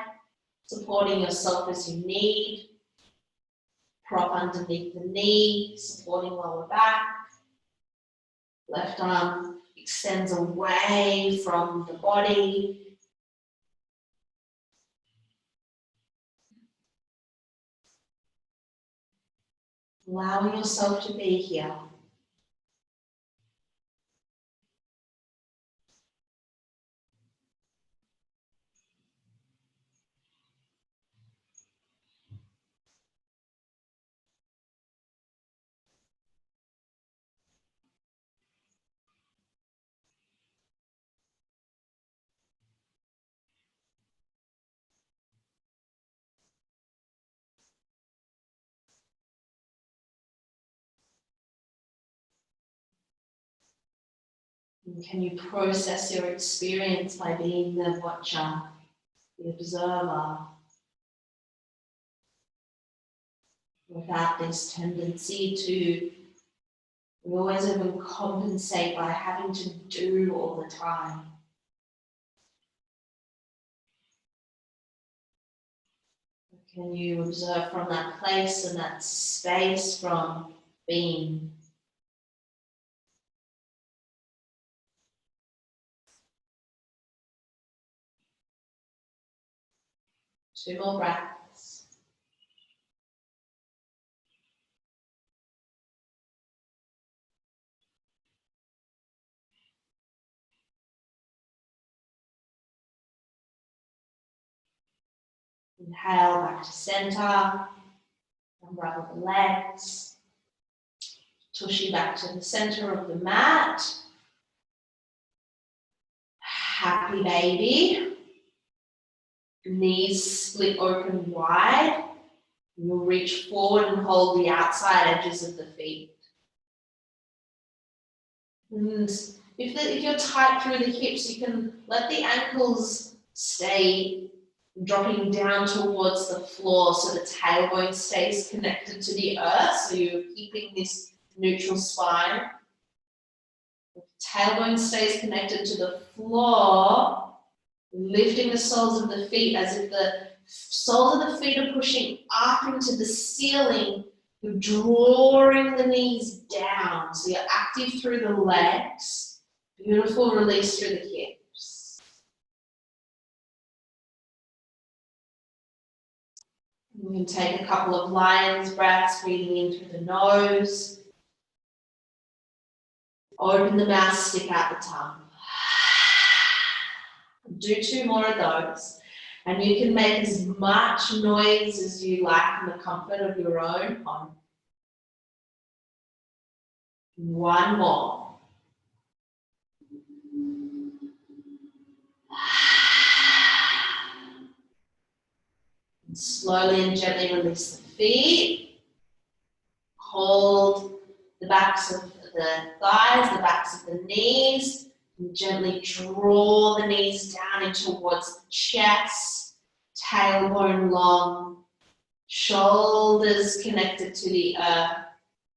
supporting yourself as you need. Prop underneath the knee, supporting lower back. Left arm extends away from the body. Allowing yourself to be here. And can you process your experience by being the watcher, the observer, without this tendency to always even compensate by having to do all the time? Can you observe from that place and that space from being? Two more breaths. Inhale back to center. Unravel the legs. Tushy back to the center of the mat. Happy baby. Knees split open wide. You'll reach forward and hold the outside edges of the feet. And if you're tight through the hips, you can let the ankles stay dropping down towards the floor so the tailbone stays connected to the earth. So you're keeping this neutral spine. The tailbone stays connected to the floor, lifting the soles of the feet as if the soles of the feet are pushing up into the ceiling. You're drawing the knees down. So you're active through the legs. Beautiful release through the hips. You can take a couple of lion's breaths, breathing in through the nose. Open the mouth, stick out the tongue. Do two more of those. And you can make as much noise as you like in the comfort of your own home. One more. And slowly and gently release the feet. Hold the backs of the thighs, the backs of the knees. And gently draw the knees down in towards the chest, tailbone long. Shoulders connected to the earth.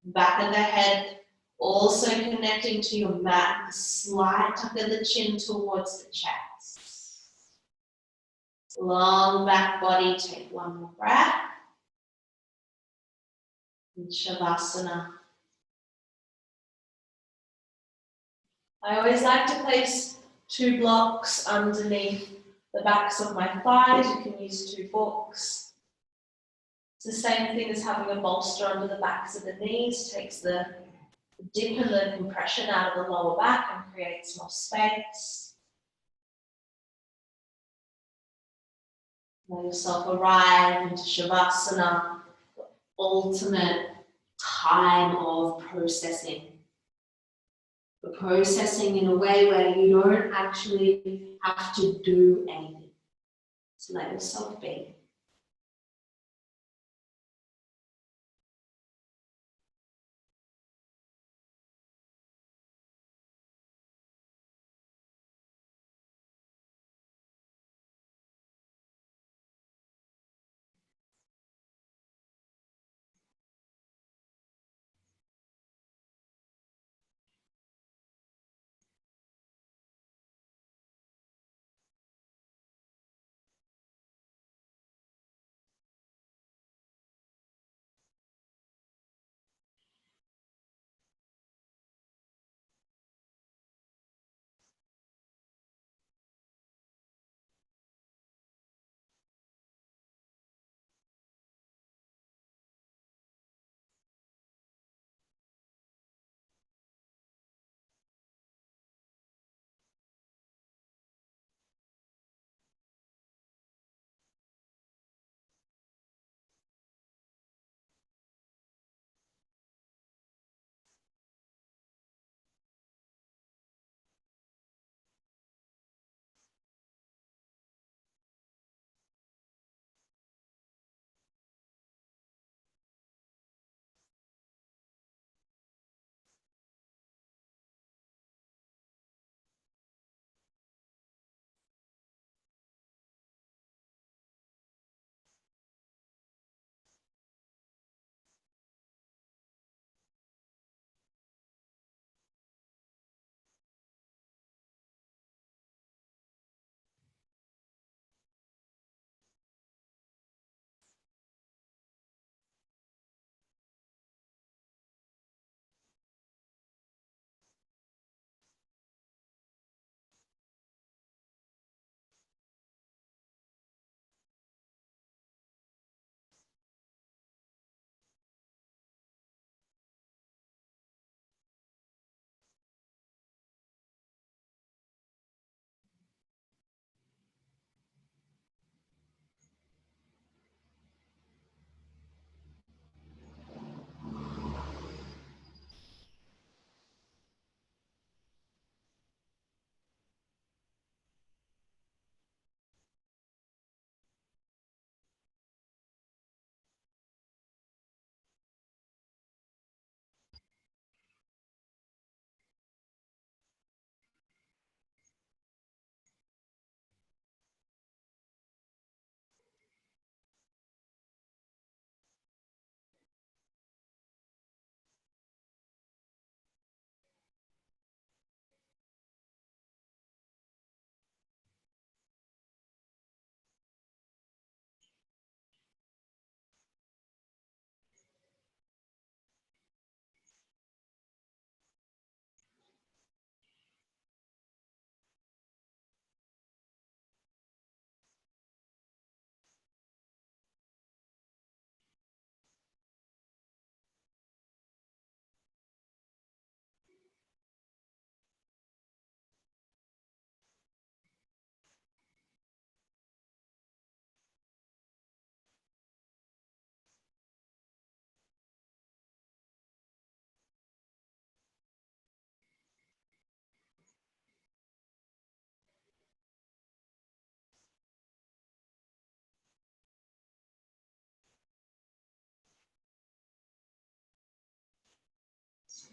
Back of the head also connecting to your mat. The slight tuck of the chin towards the chest. Long back body. Take one more breath. And Shavasana. I always like to place 2 blocks underneath the backs of my thighs. You can use 2 books. It's the same thing as having a bolster under the backs of the knees. Takes the dip and the compression out of the lower back and creates more space. Let yourself arrive into Shavasana, the ultimate time of processing. But processing in a way where you don't actually have to do anything. So let yourself be.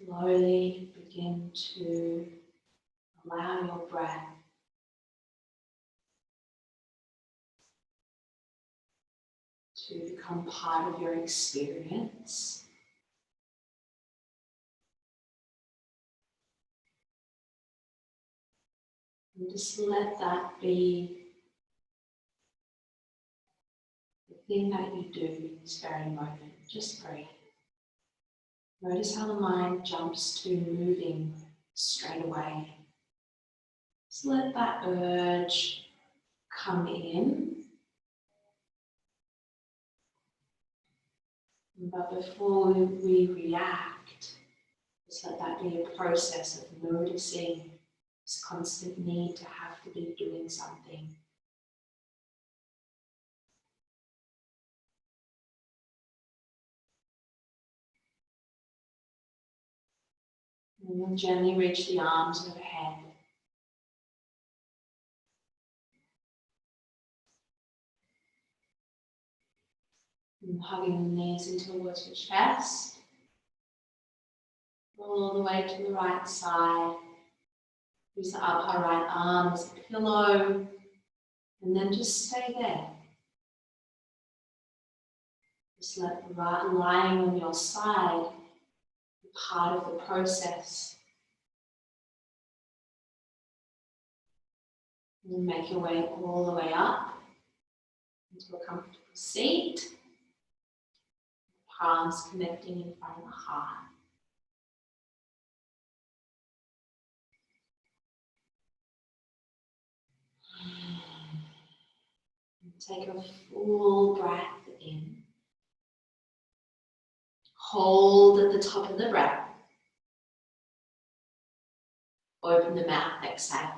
Slowly begin to allow your breath to become part of your experience. And just let that be the thing that you do in this very moment. Just breathe. Notice how the mind jumps to moving straight away. Just let that urge come in. But before we react, just let that be a process of noticing this constant need to have to be doing something. And then gently reach the arms overhead. And hugging the knees in towards your chest. Roll all the way to the right side. Use the upper right arm as a pillow. And then just stay there. Just let the right lying on your side be part of the process. And then make your way all the way up into a comfortable seat. Palms connecting in front of the heart. And take a full breath in. Hold at the top of the breath. Open the mouth, exhale.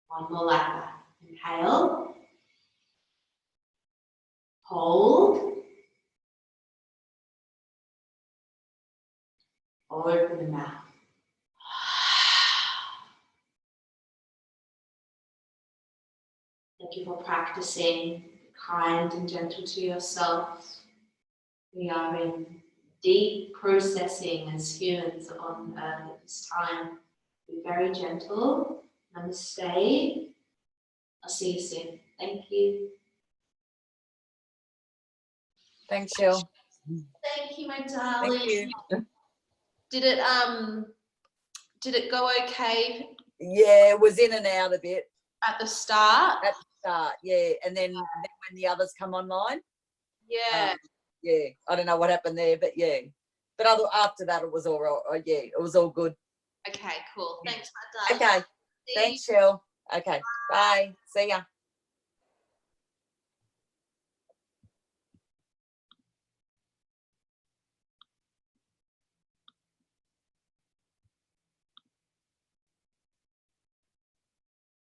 One more like that. Inhale. Hold. Open the mouth. Thank you for practicing. Kind and gentle to yourself. We are in deep processing as humans on earth at this time. Be very gentle. Namaste. I'll see you soon. Thank you. Thanks, Shell. Thank you, my darling. Thank you. Did it go okay Yeah, it was in and out a bit at the start? at the start, yeah. And then when the others come online, Yeah. yeah, I don't know what happened there, but yeah. But after that, it was all right. Yeah, it was all good. Okay, cool. Thanks, my darling. Okay, thanks, Shell. Okay, bye. See ya.